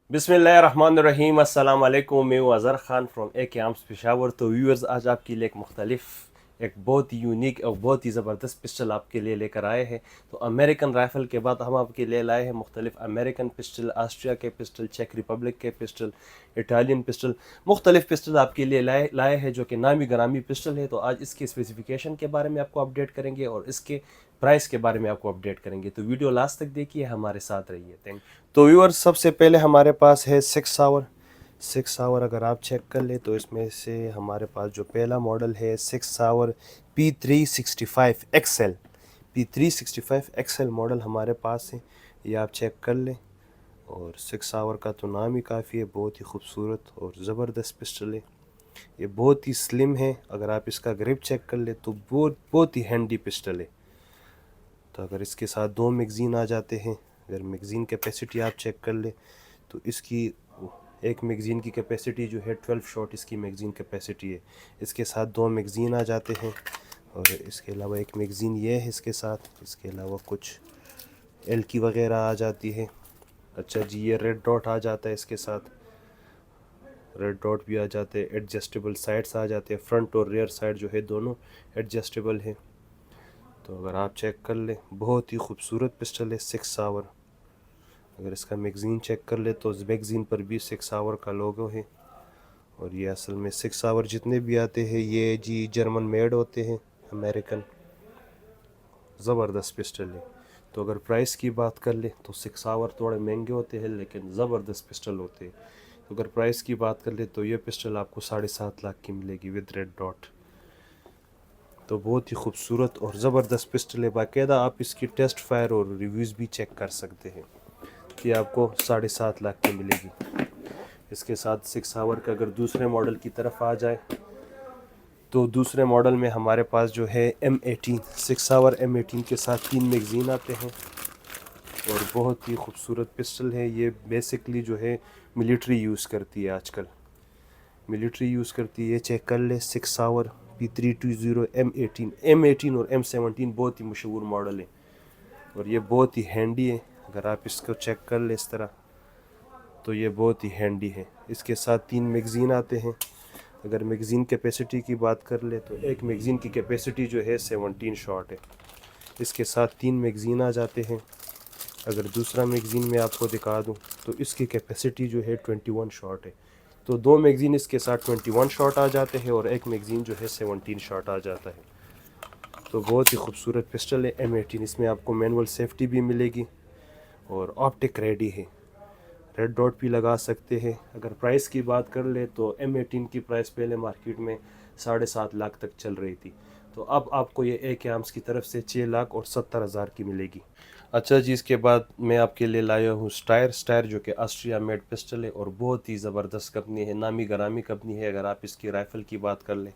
बिस्मिल्लाहिर्रहमानिर्रहीम अस्सलाम वालेकुम। मैं हूँ अज़हर ख़ान फ्रॉम ए के आर्म्स पेशावर। तो व्यूअर्स, आज आपके लिए एक बहुत ही यूनिक और बहुत ही ज़बरदस्त पिस्टल आपके लिए लेकर आए हैं। तो अमेरिकन राइफ़ल के बाद हम आपके लिए लाए हैं मुख्तलिफ अमेरिकन पिस्टल, ऑस्ट्रिया के पिस्टल, चेक रिपब्लिक के पिस्टल, इटालियन पिस्टल, मुख्तलिफ पिस्टल आपके लिए लाए हैं जो कि नामी गरामी पिस्टल है। तो आज इसके स्पेसिफिकेशन के बारे में आपको अपडेट करेंगे और इसके प्राइस के बारे में आपको अपडेट करेंगे। तो वीडियो लास्ट तक देखिए, हमारे साथ रहिए। थैंक। तो व्यूअर्स, सबसे पहले हमारे पास है 6 आवर। अगर आप चेक कर ले तो इसमें से हमारे पास जो पहला मॉडल है 6 आवर P365XL। P365XL मॉडल हमारे पास है, ये आप चेक कर लें। और 6 आवर का तो नाम ही काफ़ी है, बहुत ही खूबसूरत और ज़बरदस्त पिस्टल है। ये बहुत ही स्लिम है, अगर आप इसका ग्रिप चेक कर ले तो बहुत बहुत ही हैंडी पिस्टल है। तो अगर इसके साथ 2 मैगज़ीन आ जाते हैं, अगर मैगज़ीन कैपेसिटी आप चेक कर ले तो इसकी एक मैगज़ीन की कैपेसिटी जो है 12 शॉट इसकी मैगज़ीन कैपेसिटी है। इसके साथ 2 मैगज़ीन आ जाते हैं और इसके अलावा एक मैगज़ीन ये है इसके साथ। इसके अलावा कुछ एल की वगैरह आ जाती है। अच्छा जी, ये रेड डॉट आ जाता है इसके साथ, रेड डॉट भी आ जाते हैं। एडजस्टेबल साइड्स आ जाते हैं, फ्रंट और रियर साइड जो है दोनों एडजस्टेबल है। तो अगर आप चेक कर ले, बहुत ही खूबसूरत पिस्टल है 6 आवर। अगर इसका मैगज़ीन चेक कर ले तो मैगज़ीन पर भी 6 आवर का लोगो है। और ये असल में 6 आवर जितने भी आते हैं ये जी जर्मन मेड होते हैं, अमेरिकन। ज़बरदस्त पिस्टल है। तो अगर प्राइस की बात कर ले तो 6 आवर थोड़े महंगे होते हैं लेकिन ज़बरदस्त पिस्टल होते हैं। तो अगर प्राइस की बात कर ले तो ये पिस्टल आपको 7.5 लाख की मिलेगी विद रेड डॉट। तो बहुत ही खूबसूरत और ज़बरदस्त पिस्टल है। बाकायदा आप इसकी टेस्ट फायर और रिव्यूज़ भी चेक कर सकते हैं कि आपको 7.5 लाख की मिलेगी। इसके साथ 6 आवर का अगर दूसरे मॉडल की तरफ आ जाए तो दूसरे मॉडल में हमारे पास जो है M18, 6 आवर M18 के साथ 3 मैगज़ीन आते हैं और बहुत ही खूबसूरत पिस्टल है। ये बेसिकली जो है मिलिट्री यूज़ करती है, आजकल मिलिट्री यूज़ करती है। चेक कर ले 6 आवर P320 M18 और M17 बहुत ही मशहूर मॉडल है और ये बहुत ही हैंडी है। अगर आप इसको चेक कर ले इस तरह तो ये बहुत ही हैंडी है। इसके साथ 3 मैगज़ीन आते हैं। अगर मैगज़ीन कैपेसिटी की बात कर ले तो एक मैगज़ीन की कैपेसिटी जो है 17 शॉट है। इसके साथ 3 मैगज़ीन आ जाते हैं। अगर दूसरा मैगज़ीन मैं आपको दिखा दूं तो इसकी कैपेसिटी जो है 21 शॉट है। तो 2 मैगज़ीन इसके साथ 21 शॉट आ जाते हैं और एक मैगज़ीन जो है 17 शॉट आ जाता है। तो बहुत ही खूबसूरत पिस्टल है M18। इसमें आपको मैनुअल सेफ्टी भी मिलेगी और ऑप्टिक रेडी है, रेड डॉट भी लगा सकते हैं। अगर प्राइस की बात कर ले तो M18 की प्राइस पहले मार्केट में 7.5 लाख तक चल रही थी, तो अब आपको ये ए के आर्म्स की तरफ से 6,70,000 की मिलेगी। अच्छा जी, इसके बाद मैं आपके लिए लाया हूँ स्टायर जो कि ऑस्ट्रिया मेड पिस्टल है और बहुत ही ज़बरदस्त कंपनी है, नामी गरामी कंपनी है। अगर आप इसकी राइफ़ल की बात कर लें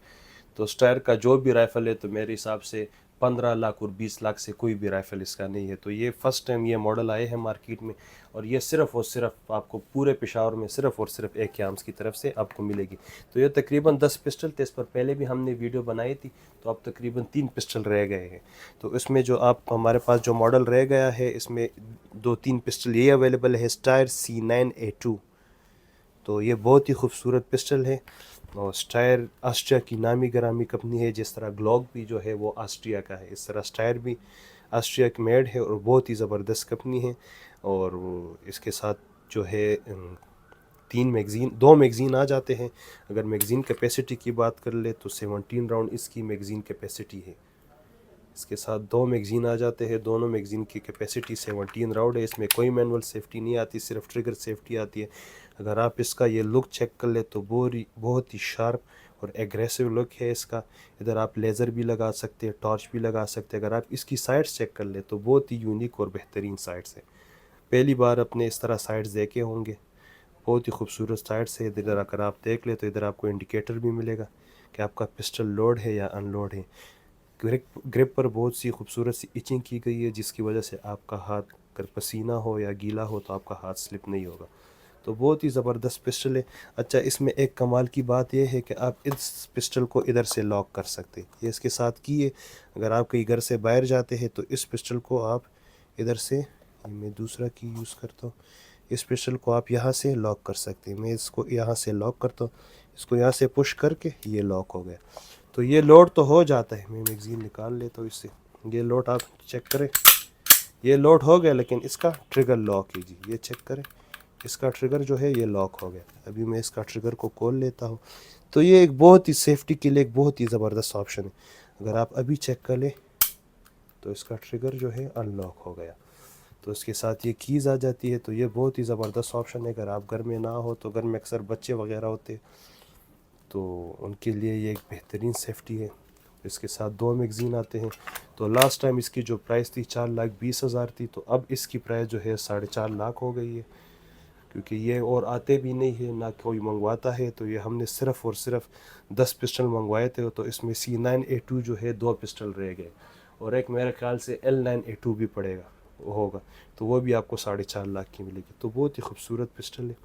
तो स्टायर का जो भी राइफ़ल है तो मेरे हिसाब से 15 लाख और 20 लाख से कोई भी राइफ़ल इसका नहीं है। तो ये फ़र्स्ट टाइम ये मॉडल आए हैं मार्केट में और ये सिर्फ़ और सिर्फ आपको पूरे पेशावर में सिर्फ़ और सिर्फ ए के आर्म्स की तरफ से आपको मिलेगी। तो ये तकरीबन 10 पिस्टल थे, इस पर पहले भी हमने वीडियो बनाई थी। तो अब तकरीबन 3 पिस्टल रह गए हैं। तो इसमें जो आप हमारे पास जो मॉडल रह गया है इसमें 2-3 पिस्टल ये अवेलेबल है, स्टायर C9A2। तो ये बहुत ही खूबसूरत पिस्टल है और स्टायर ऑस्ट्रिया की नामी गरामी कंपनी है। जिस तरह ग्लॉक भी जो है वो ऑस्ट्रिया का है, इस तरह स्टायर भी ऑस्ट्रिया की मेड है और बहुत ही ज़बरदस्त कंपनी है। और इसके साथ जो है 2 मैगज़ीन आ जाते हैं। अगर मैगज़ीन कैपेसिटी की बात कर ले तो 17 राउंड इसकी मैगज़ीन कैपेसिटी है। इसके साथ 2 मैगज़ीन आ जाते हैं, दोनों मैगज़ीन की कैपेसिटी 17 राउंड है। इसमें कोई मैनुअल सेफ्टी नहीं आती, सिर्फ ट्रिगर सेफ्टी आती है। अगर आप इसका ये लुक चेक कर ले तो बहुत ही शार्प और एग्रेसिव लुक है इसका। इधर आप लेज़र भी लगा सकते हैं, टॉर्च भी लगा सकते हैं। अगर आप इसकी साइड्स चेक कर ले तो बहुत ही यूनिक और बेहतरीन साइड्स है। पहली बार अपने इस तरह साइड्स देखे होंगे, बहुत ही खूबसूरत साइड्स है। इधर अगर आप देख ले तो इधर आपको इंडिकेटर भी मिलेगा कि आपका पिस्टल लोड है या अनलोड है। ग्रिप पर बहुत सी खूबसूरत सी इचिंग की गई है जिसकी वजह से आपका हाथ अगर पसीना हो या गीला हो तो आपका हाथ स्लिप नहीं होगा। तो बहुत ही ज़बरदस्त पिस्टल है। अच्छा, इसमें एक कमाल की बात यह है कि आप इस पिस्टल को इधर से लॉक कर सकते हैं। ये इसके साथ की है। अगर आप कहीं घर से बाहर जाते हैं तो इस पिस्टल को आप इधर से, ये मैं दूसरा की यूज़ करता हूँ, इस पिस्टल को आप यहाँ से लॉक कर सकते हैं। मैं इसको यहाँ से लॉक करता हूँ, इसको यहाँ से पुश करके ये लॉक हो गया। तो ये लोड तो हो जाता है। मैं मैगज़ीन निकाल लेता हूँ इससे। ये लोड आप चेक करें, ये लोड हो गया, लेकिन इसका ट्रिगर लॉक है जी। ये चेक करें, इसका ट्रिगर जो है ये लॉक हो गया। अभी मैं इसका ट्रिगर को खोल लेता हूँ। तो ये एक बहुत ही सेफ्टी के लिए एक बहुत ही ज़बरदस्त ऑप्शन है। अगर आप अभी चेक कर लें तो इसका ट्रिगर जो है अनलॉक हो गया। तो इसके साथ ये कीज़ आ जाती है। तो ये बहुत ही ज़बरदस्त ऑप्शन है। अगर आप घर में ना हो तो घर में अक्सर बच्चे वगैरह होते तो उनके लिए ये एक बेहतरीन सेफ्टी है। इसके साथ 2 मैगज़ीन आते हैं। तो लास्ट टाइम इसकी जो प्राइस थी 4,20,000 थी, तो अब इसकी प्राइस जो है 4.5 लाख हो गई है, क्योंकि ये और आते भी नहीं है, ना कोई मंगवाता है। तो ये हमने सिर्फ़ और सिर्फ 10 पिस्टल मंगवाए थे। तो इसमें C9A2 जो है 2 पिस्टल रह गए, और एक मेरे ख्याल से L9A2 भी पड़ेगा होगा, तो वो भी आपको 4.5 लाख की मिलेगी। तो बहुत ही खूबसूरत पिस्टल है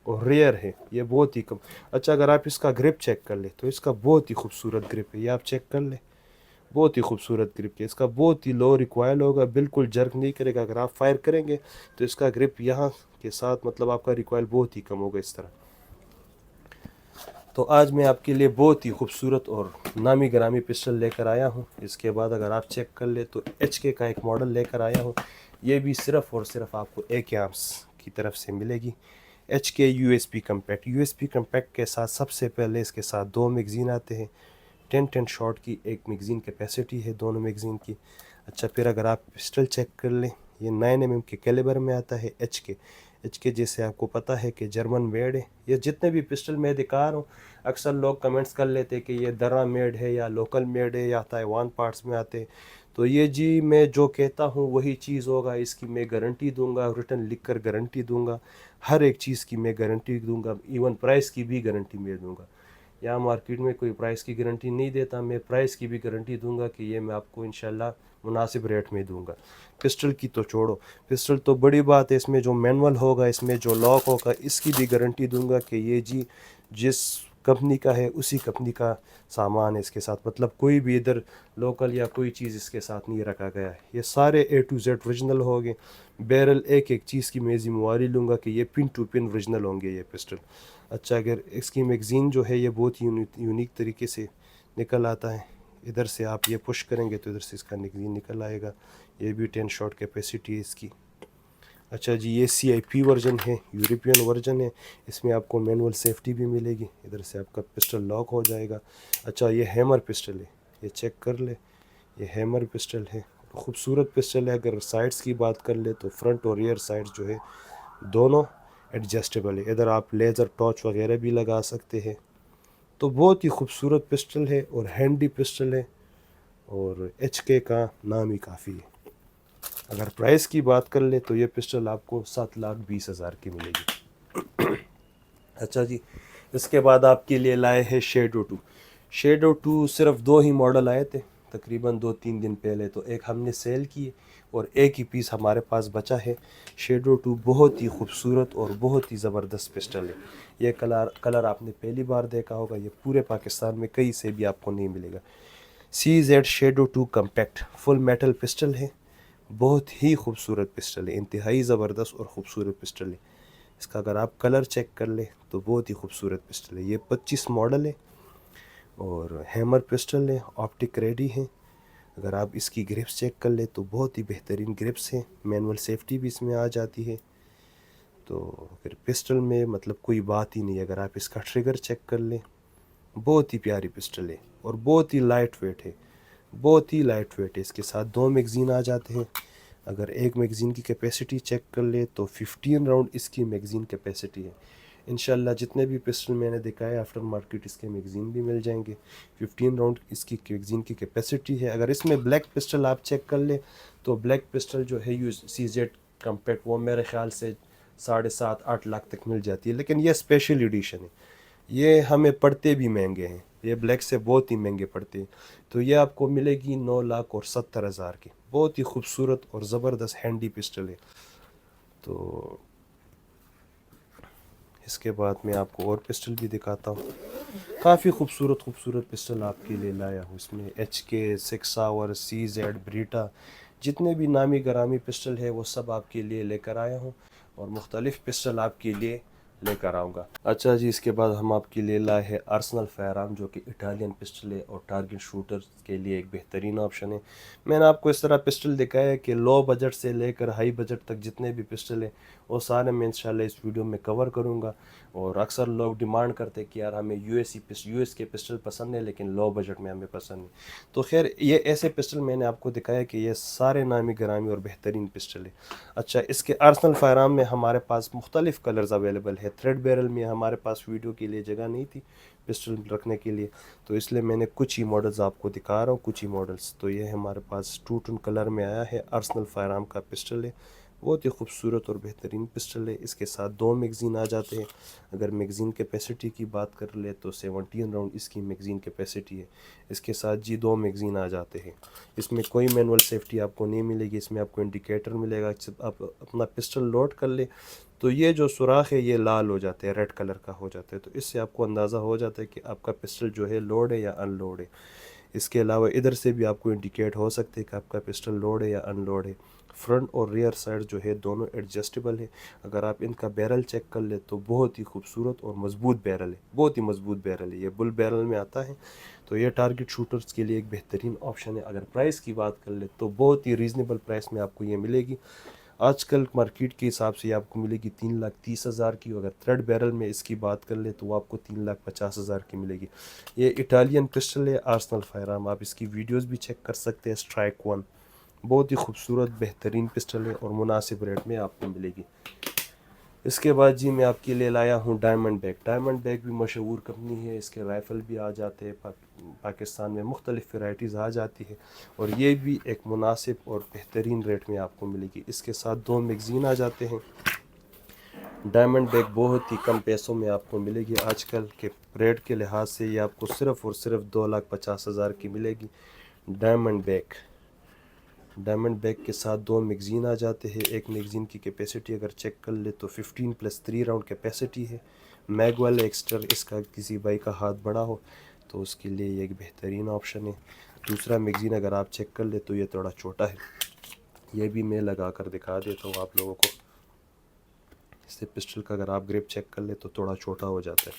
और रेयर है, ये बहुत ही कम। अच्छा, अगर आप इसका ग्रिप चेक कर ले तो इसका बहुत ही खूबसूरत ग्रिप है। ये आप चेक कर ले, बहुत ही खूबसूरत ग्रिप है इसका। बहुत ही लो रिकॉयल होगा, बिल्कुल जर्क नहीं करेगा। अगर आप फायर करेंगे तो इसका ग्रिप यहाँ के साथ, मतलब आपका रिकॉयल बहुत ही कम होगा इस तरह। तो आज मैं आपके लिए बहुत ही खूबसूरत और नामी ग्रामी पिस्टल लेकर आया हूँ। इसके बाद अगर आप चेक कर ले तो HK का एक मॉडल लेकर आया हूँ। ये भी सिर्फ़ और सिर्फ आपको AK आर्म्स की तरफ से मिलेगी। HK USP compact. USP compact के साथ सबसे पहले इसके साथ 2 मैगज़ीन आते हैं। 10 शॉट की एक मैगज़ीन कैपेसिटी है दोनों मैगज़ीन की। अच्छा, फिर अगर आप पिस्टल चेक कर लें, ये 9mm के कैलिबर में आता है। HK जैसे आपको पता है कि जर्मन मेड है। ये जितने भी पिस्टल मैं दिखा रहा हूँ, अक्सर लोग कमेंट्स कर लेते हैं कि ये दर्रा मेड है या लोकल मेड है या ताइवान पार्ट्स में आते हैं। तो ये जी मैं जो कहता हूँ वही चीज़ होगा। इसकी मैं गारंटी दूंगा, रिटर्न लिख कर गारंटी दूंगा, हर एक चीज़ की मैं गारंटी दूंगा, इवन प्राइस की भी गारंटी मैं दूंगा। यहाँ मार्केट में कोई प्राइस की गारंटी नहीं देता, मैं प्राइस की भी गारंटी दूंगा कि ये मैं आपको इंशाल्लाह मुनासिब रेट में दूंगा। पिस्टल की तो छोड़ो, पिस्टल तो बड़ी बात है, इसमें जो मैनुअल होगा, इसमें जो लॉक होगा, इसकी भी गारंटी दूंगा कि ये जी जिस कंपनी का है उसी कंपनी का सामान है इसके साथ। मतलब कोई भी इधर लोकल या कोई चीज़ इसके साथ नहीं रखा गया है। ये सारे A to Z ओरिजिनल होंगे। बैरल एक एक चीज़ की मैं ज़िम्मेवारी लूँगा कि ये पिन टू पिन ओरिजिनल होंगे ये पिस्टल। अच्छा, अगर इसकी मैगज़ीन जो है ये बहुत ही यूनिक तरीके से निकल आता है। इधर से आप ये पुश करेंगे तो इधर से इसका मैगज़ीन निकल आएगा। ये भी 10 शॉट कैपेसिटी है इसकी। अच्छा जी, ये CIP वर्जन है, यूरोपियन वर्जन है। इसमें आपको मैनुअल सेफ्टी भी मिलेगी। इधर से आपका पिस्टल लॉक हो जाएगा। अच्छा, ये हैमर पिस्टल है, ये चेक कर ले, ये हैमर पिस्टल है, खूबसूरत पिस्टल है। अगर साइड्स की बात कर ले तो फ्रंट और रियर साइड्स जो है दोनों एडजस्टेबल है। इधर आप लेज़र टॉर्च वगैरह भी लगा सकते हैं। तो बहुत ही खूबसूरत पिस्टल है और हैंडी पिस्टल है, और HK का नाम ही काफ़ी है। अगर प्राइस की बात कर ले तो ये पिस्टल आपको 7,20,000 की मिलेगी। अच्छा जी, इसके बाद आपके लिए लाए हैं शेडो 2। शेडो 2 सिर्फ 2 ही मॉडल आए थे तकरीबन 2-3 दिन पहले, तो एक हमने सेल किए और एक ही पीस हमारे पास बचा है। शेडो 2 बहुत ही खूबसूरत और बहुत ही ज़बरदस्त पिस्टल है। ये कलर आपने पहली बार देखा होगा, ये पूरे पाकिस्तान में कहीं से भी आपको नहीं मिलेगा। CZ shadow 2 compact full metal pistol है। बहुत ही खूबसूरत पिस्टल है, इंतहाई ज़बरदस्त और ख़ूबसूरत पिस्टल है। इसका अगर आप कलर चेक कर ले तो बहुत ही खूबसूरत पिस्टल है। ये 25 मॉडल है और हैमर पिस्टल है, ऑप्टिक रेडी है। अगर आप इसकी ग्रिप्स चेक कर ले तो बहुत ही बेहतरीन ग्रिप्स हैं, मैनुअल सेफ्टी भी इसमें आ जाती है। तो फिर पिस्टल में मतलब कोई बात ही नहीं। अगर आप इसका ट्रिगर चेक कर लें, बहुत ही प्यारी पिस्टल है और बहुत ही लाइट वेट है, बहुत ही लाइट वेट है। इसके साथ 2 मैगज़ीन आ जाते हैं। अगर एक मैगज़ीन की कैपेसिटी चेक कर ले तो 15 राउंड इसकी मैगज़ीन कैपेसिटी है। इंशाल्लाह जितने भी पिस्टल मैंने दिखाए आफ्टर मार्केट इसके मैगज़ीन भी मिल जाएंगे। 15 राउंड इसकी मैगज़ीन की कैपेसिटी है। अगर इसमें ब्लैक पिस्टल आप चेक कर ले तो ब्लैक पिस्टल जो है CZ कम्पैक्ट वो मेरे ख्याल से 7.5-8 लाख तक मिल जाती है, लेकिन ये स्पेशल एडिशन है। ये हमें पड़ते भी महंगे हैं, ये ब्लैक से बहुत ही महंगे पड़ते हैं। तो ये आपको मिलेगी 9,70,000 की। बहुत ही खूबसूरत और ज़बरदस्त हैंडी पिस्टल है। तो इसके बाद मैं आपको और पिस्टल भी दिखाता हूँ। काफ़ी खूबसूरत पिस्टल आपके लिए लाया हूँ। इसमें HK, 6 आवर, CZ, ब्रीटा, जितने भी नामी गरामी पिस्टल है वो सब आपके लिए लेकर आया हूँ। और मुख्तलिफ़ पिस्टल आपके लिए लेकर आऊँगा। अच्छा जी, इसके बाद हम आपके लिए लाए हैं आर्सेनल फायरआर्म, जो कि इटालियन पिस्टल है और टारगेट शूटर के लिए एक बेहतरीन ऑप्शन है। मैंने आपको इस तरह पिस्टल दिखाया है कि लो बजट से लेकर हाई बजट तक जितने भी पिस्टल हैं वो सारे मैं इंशाल्लाह इस वीडियो में कवर करूँगा। और अक्सर लोग डिमांड करते हैं कि यार हमें यूएस के पिस्टल पसंद है लेकिन लो बजट में हमें पसंद नहीं। तो खैर ये ऐसे पिस्टल मैंने आपको दिखाया कि ये सारे नामी गिरामी और बेहतरीन पिस्टल है। अच्छा, इसके आर्सेनल फायरआर्म में हमारे पास मुख्तलिफ़ कलर्स अवेलेबल है। थ्रेड बैरल में हमारे पास वीडियो के लिए जगह नहीं थी पिस्टल रखने के लिए, तो इसलिए मैंने कुछ ही मॉडल्स आपको दिखा रहा हूँ, कुछ ही मॉडल्स। तो ये हमारे पास टू टोन कलर में आया है, आर्सेनल फायरआर्म का पिस्टल है। बहुत ही खूबसूरत और बेहतरीन पिस्टल है। इसके साथ 2 मैगज़ीन आ जाते हैं। अगर मैगज़ीन कैपेसिटी की बात कर ले तो 17 राउंड इसकी मैगज़ीन कैपेसिटी है। इसके साथ जी 2 मैगज़ीन आ जाते हैं। इसमें कोई मैनुअल सेफ्टी आपको नहीं मिलेगी, इसमें आपको इंडिकेटर मिलेगा। जब आप अपना पिस्टल लोड कर ले तो ये जो सुराख है ये लाल हो जाते हैं, रेड कलर का हो जाता है, तो इससे आपको अंदाज़ा हो जाता है कि आपका पिस्टल जो है लोड है या अनलोड है। इसके अलावा इधर से भी आपको इंडिकेट हो सकते हैं कि आपका पिस्टल लोड है या अनलोड है। फ्रंट और रियर साइड जो है दोनों एडजस्टेबल है। अगर आप इनका बैरल चेक कर ले तो बहुत ही खूबसूरत और मज़बूत बैरल है, बहुत ही मज़बूत बैरल है। ये बुल बैरल में आता है, तो ये टारगेट शूटर्स के लिए एक बेहतरीन ऑप्शन है। अगर प्राइस की बात कर ले तो बहुत ही रीज़नेबल प्राइस में आपको ये मिलेगी। आजकल मार्केट के हिसाब से आपको मिलेगी 3,30,000 की। अगर थ्रेड बैरल में इसकी बात कर ले तो वो आपको 3,50,000 की मिलेगी। ये इटालियन पिस्टल है, आर्सेनल फायरआर्म। आप इसकी वीडियोस भी चेक कर सकते हैं। स्ट्राइक 1 बहुत ही खूबसूरत बेहतरीन पिस्टल है और मुनासिब रेट में आपको मिलेगी। इसके बाद जी मैं आपके लिए लाया हूँ डायमंड बैग। डायमंड बैग भी मशहूर कंपनी है, इसके राइफ़ल भी आ जाते हैं। पाकिस्तान में मुख्तलिफ़ वैराइटीज़ आ जाती है और ये भी एक मुनासिब और बेहतरीन रेट में आपको मिलेगी। इसके साथ 2 मैगज़ीन आ जाते हैं। डायमंड बैग बहुत ही कम पैसों में आपको मिलेगी। आजकल के रेट के लिहाज से ये आपको सिर्फ़ और सिर्फ 2,50,000 की मिलेगी। डायमंड बैग के साथ 2 मैगज़ीन आ जाते हैं। एक मैगज़ीन की कैपेसिटी अगर चेक कर ले तो 15+3 राउंड कैपेसिटी है। मैग वाला एक्स्ट्रा, इसका किसी भाई का हाथ बड़ा हो तो उसके लिए ये एक बेहतरीन ऑप्शन है। दूसरा मैगज़ीन अगर आप चेक कर ले तो ये थोड़ा छोटा है, ये भी मैं लगा कर दिखा देता हूँ आप लोगों को। इससे पिस्टल का अगर आप ग्रिप चेक कर ले तो थोड़ा छोटा हो जाता है।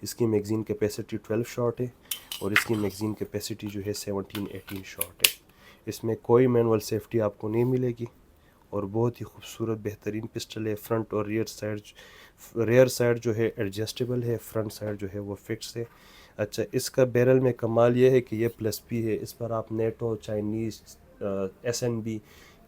इसकी मैगज़ीन कैपेसिटी 12 शॉट है और इसकी मैगज़ीन कैपेसिटी जो है 17-18 शॉट है। इसमें कोई मैनुअल सेफ्टी आपको नहीं मिलेगी और बहुत ही खूबसूरत बेहतरीन पिस्टल है। फ्रंट और रियर साइड जो है एडजस्टेबल है, फ्रंट साइड जो है वो फिक्स है। अच्छा, इसका बैरल में कमाल ये है कि ये +P है। इस पर आप नेटो, चाइनीज़, SNB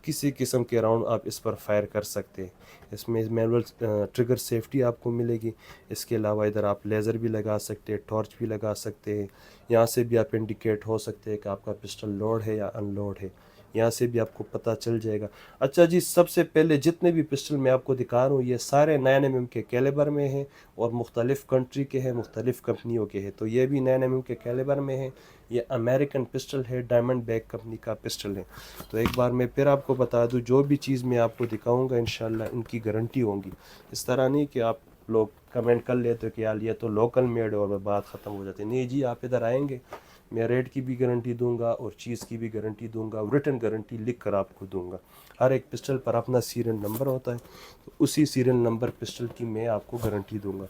किसी किस्म के राउंड आप इस पर फायर कर सकते हैं। इसमें मैनुअल ट्रिगर सेफ्टी आपको मिलेगी। इसके अलावा इधर आप लेज़र भी लगा सकते हैं, टॉर्च भी लगा सकते हैं। यहाँ से भी आप इंडिकेट हो सकते हैं कि आपका पिस्टल लोड है या अनलोड है, यहाँ से भी आपको पता चल जाएगा। अच्छा जी, सबसे पहले जितने भी पिस्टल मैं आपको दिखा रहा हूँ ये सारे 9mm के कैलिबर में हैं और मुख्तलिफ़ कंट्री के हैं, मुख्तलिफ़ कंपनियों के हैं। तो ये भी 9mm के कैलिबर में है। ये अमेरिकन पिस्टल है, डायमंड बैग कंपनी का पिस्टल है। तो एक बार मैं फिर आपको बता दूं, जो भी चीज़ मैं आपको दिखाऊंगा इंशाल्लाह इनकी गारंटी होगी। इस तरह नहीं कि आप लोग कमेंट कर लेते हो कि यार ये तो लोकल मेड है और बात ख़त्म हो जाती है। नहीं जी, आप इधर आएंगे मैं रेट की भी गारंटी दूंगा और चीज़ की भी गारंटी दूंगा, रिटर्न गारंटी लिख कर आपको दूंगा। हर एक पिस्टल पर अपना सीरियल नंबर होता है, तो उसी सीरियल नंबर पिस्टल की मैं आपको गारंटी दूंगा।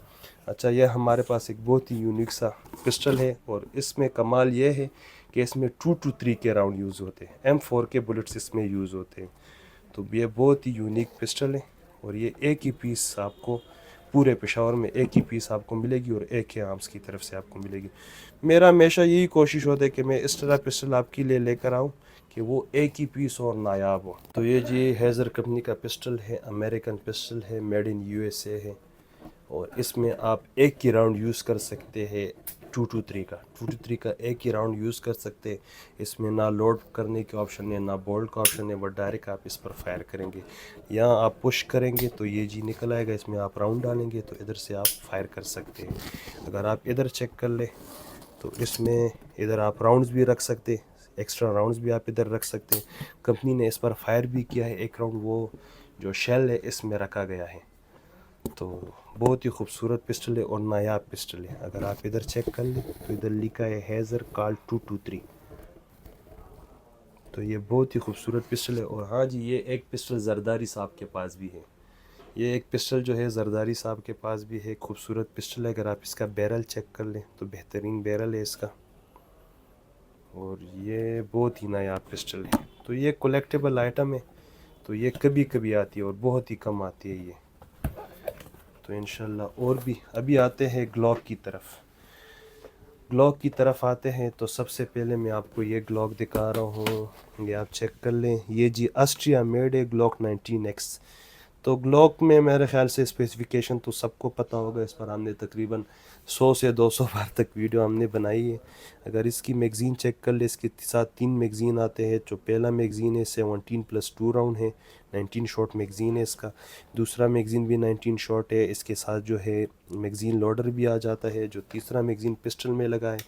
अच्छा, यह हमारे पास एक बहुत ही यूनिक सा पिस्टल है और इसमें कमाल ये है कि इसमें 2-3 के राउंड यूज़ होते हैं, M4 के बुलेट्स इसमें यूज़ होते हैं। तो ये बहुत ही यूनिक पिस्टल है और ये एक ही पीस आपको पूरे पेशावर में एक ही पीस आपको मिलेगी और एक ही आर्म्स की तरफ से आपको मिलेगी। मेरा हमेशा यही कोशिश होता है कि मैं इस तरह पिस्टल आपके लिए लेकर आऊँ कि वो एक ही पीस और नायाब हो। तो ये जी हेज़र कंपनी का पिस्टल है, अमेरिकन पिस्टल है, मेड इन USA है और इसमें आप एक ही राउंड यूज़ कर सकते हैं। 2-3 का एक ही राउंड यूज़ कर सकते हैं। इसमें ना लोड करने के ऑप्शन है, ना बोल्ट का ऑप्शन है, बट डायरेक्ट आप इस पर फायर करेंगे। यहाँ आप पुश करेंगे तो ये जी निकल आएगा, इसमें आप राउंड डालेंगे तो इधर से आप फायर कर सकते हैं। अगर आप इधर चेक कर ले तो इसमें इधर आप राउंड्स भी रख सकते हैं, एक्स्ट्रा राउंड्स भी आप इधर रख सकते हैं। कंपनी ने इस पर फायर भी किया है, एक राउंड वो जो शेल है इसमें रखा गया है। तो बहुत ही खूबसूरत पिस्टल है और नायाब पिस्टल है। अगर आप इधर चेक कर लें तो इधर लिखा है हेज़र कॉल 223। तो ये बहुत ही खूबसूरत पिस्टल है। और हाँ जी, ये एक पिस्टल जरदारी साहब के पास भी है। ये एक पिस्टल जो है जरदारी साहब के पास भी है, खूबसूरत पिस्टल है। अगर आप इसका बैरल चेक कर लें तो बेहतरीन बैरल है इसका, और ये बहुत ही नायाब पिस्टल है। तो ये कलेक्टेबल आइटम है, तो ये कभी कभी आती है और बहुत ही कम आती है ये। तो इंशाल्लाह और भी अभी आते हैं ग्लॉक की तरफ। ग्लॉक की तरफ आते हैं तो सबसे पहले मैं आपको ये ग्लॉक दिखा रहा हूँ, ये आप चेक कर लें। ये जी ऑस्ट्रिया मेड है ग्लॉक 19X। तो ग्लॉक में मेरे ख्याल से स्पेसिफिकेशन तो सबको पता होगा, इस पर हमने तकरीबन 100 से 200 बार तक वीडियो हमने बनाई है। अगर इसकी मैगज़ीन चेक कर ले, इसके साथ 3 मैगज़ीन आते हैं। जो पहला मैगज़ीन है 17+2 राउंड है, 19 शॉट मैगज़ीन है इसका। दूसरा मैगज़ीन भी 19 शॉट है, इसके साथ जो है मैगज़ीन लोडर भी आ जाता है। जो तीसरा मैगज़ीन पिस्टल में लगा है,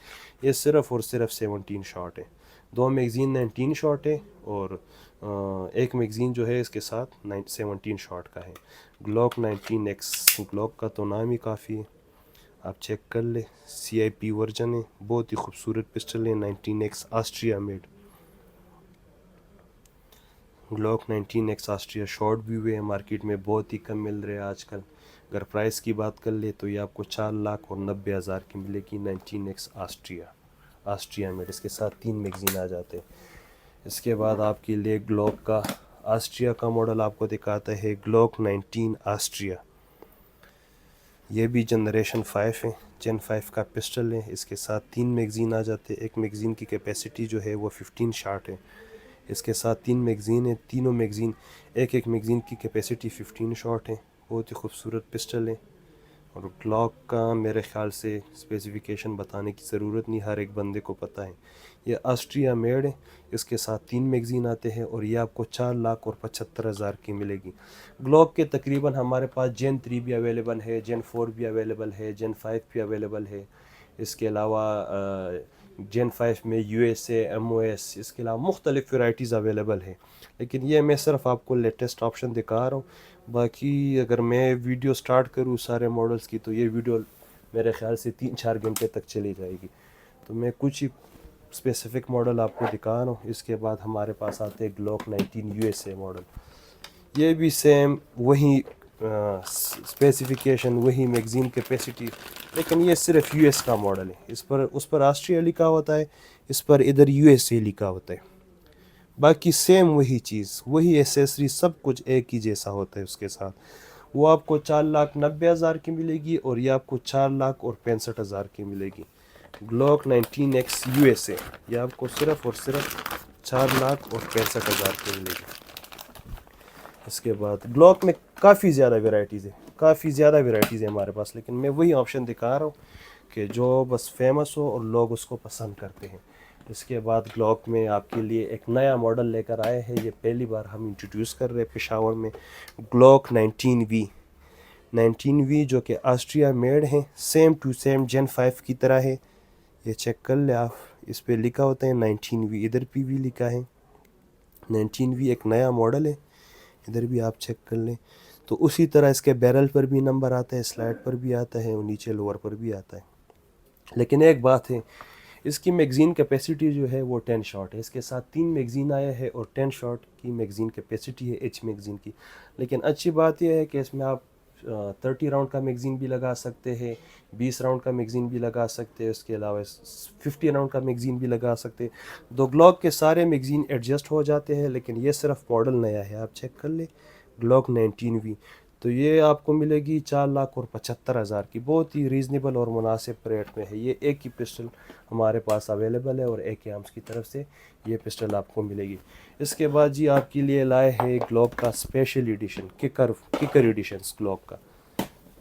ये सिर्फ़ और सिर्फ 17 शॉट है। 2 मैगज़ीन 19 शॉट है और एक मैगज़ीन जो है इसके साथ 17 शॉट का है। ग्लॉक 19X, ग्लॉक का तो नाम ही काफ़ी है, आप चेक कर ले। CIP वर्जन है, बहुत ही खूबसूरत पिस्टल है। 19X Austria made, Glock 19X Austria. Short भी हुए हैं, मार्केट में बहुत ही कम मिल रहे हैं आजकल। अगर प्राइस की बात कर ले तो ये आपको 4,90,000 की मिलेगी। 19X ऑस्ट्रिया मेड, इसके साथ 3 मैगज़ीन आ जाते हैं। इसके बाद आपके लिए ग्लॉक का ऑस्ट्रिया का मॉडल आपको दिखाता है, ग्लॉक 19 ऑस्ट्रिया। ये भी जनरेशन 5 है, Gen 5 का पिस्टल है। इसके साथ 3 मैगज़ीन आ जाते हैं। एक मैगज़ीन की कैपेसिटी जो है वो 15 शॉट है। इसके साथ 3 मैगज़ीन है, तीनों मैगज़ीन एक मैगज़ीन की कैपेसिटी 15 शॉट है। बहुत ही खूबसूरत पिस्टल है। और ग्लॉक का मेरे ख़्याल से स्पेसिफिकेशन बताने की ज़रूरत नहीं, हर एक बंदे को पता है। ये ऑस्ट्रिया मेड है, इसके साथ 3 मैगज़ीन आते हैं और ये आपको 4,75,000 की मिलेगी। ग्लॉक के तकरीबन हमारे पास Gen 3 भी अवेलेबल है, Gen 4 भी अवेलेबल है, Gen 5 भी अवेलेबल है। इसके अलावा Gen 5 में USA, MOS, इसके अलावा मुख्तलिफ़ वैराइटीज़ अवेलेबल है। लेकिन ये मैं सिर्फ आपको लेटेस्ट ऑप्शन दिखा रहा हूँ। बाकी अगर मैं वीडियो स्टार्ट करूँ सारे मॉडल्स की तो ये वीडियो मेरे ख़्याल से 3-4 घंटे तक चली जाएगी। तो मैं कुछ ही स्पेसिफिक मॉडल आपको दिखा रहा हूँ। इसके बाद हमारे पास आते हैं ग्लॉक 19 USA मॉडल। ये भी सेम वही स्पेसिफिकेशन, वही मैगज़ीन कैपेसिटी, लेकिन ये सिर्फ US का मॉडल है। इस पर उस पर ऑस्ट्रिया लिखा होता है, इस पर इधर USA लिखा होता है। बाकी सेम वही चीज़, वही एसेसरी, सब कुछ एक ही जैसा होता है उसके साथ। वो आपको 4,90,000 की मिलेगी और ये आपको 4,65,000 की मिलेगी। ग्लॉक 19X USA, ये आपको सिर्फ और सिर्फ 4,65,000 की मिलेगी। इसके बाद ग्लॉक में काफ़ी ज़्यादा वेराइटीज़ है हमारे पास, लेकिन मैं वही ऑप्शन दिखा रहा हूँ कि जो बस फेमस हो और लोग उसको पसंद करते हैं। इसके बाद ग्लॉक में आपके लिए एक नया मॉडल लेकर आए हैं, ये पहली बार हम इंट्रोड्यूस कर रहे हैं पेशावर में। ग्लॉक 19V जो कि ऑस्ट्रिया मेड है, सेम टू सेम Gen 5 की तरह है। ये चेक कर ले आप, इस पे लिखा होता है 19V, इधर पे भी लिखा है 19V। एक नया मॉडल है, इधर भी आप चेक कर लें। तो उसी तरह इसके बैरल पर भी नंबर आता है, स्लाइड पर भी आता है और नीचे लोअर पर भी आता है। लेकिन एक बात है, इसकी मैगज़ीन कैपेसिटी जो है वो 10 शॉट है। इसके साथ 3 मैगज़ीन आया है और 10 शॉट की मैगज़ीन कैपेसिटी है H मैगज़ीन की। लेकिन अच्छी बात यह है कि इसमें आप 30 राउंड का मैगज़ीन भी लगा सकते हैं, 20 राउंड का मैगज़ीन भी लगा सकते हैं, उसके अलावा 50 राउंड का मैगज़ीन भी लगा सकते हैं। दो ग्लॉक के सारे मैगज़ीन एडजस्ट हो जाते हैं, लेकिन ये सिर्फ मॉडल नया है, आप चेक कर ले ग्लॉक 19V। तो ये आपको मिलेगी 4,75,000 की, बहुत ही रीज़नेबल और मुनासिब रेट में है। ये एक ही पिस्टल हमारे पास अवेलेबल है और AK आर्म्स की तरफ से ये पिस्टल आपको मिलेगी। इसके बाद जी आपके लिए लाए है ग्लॉक का special edition, kicker edition Glock का।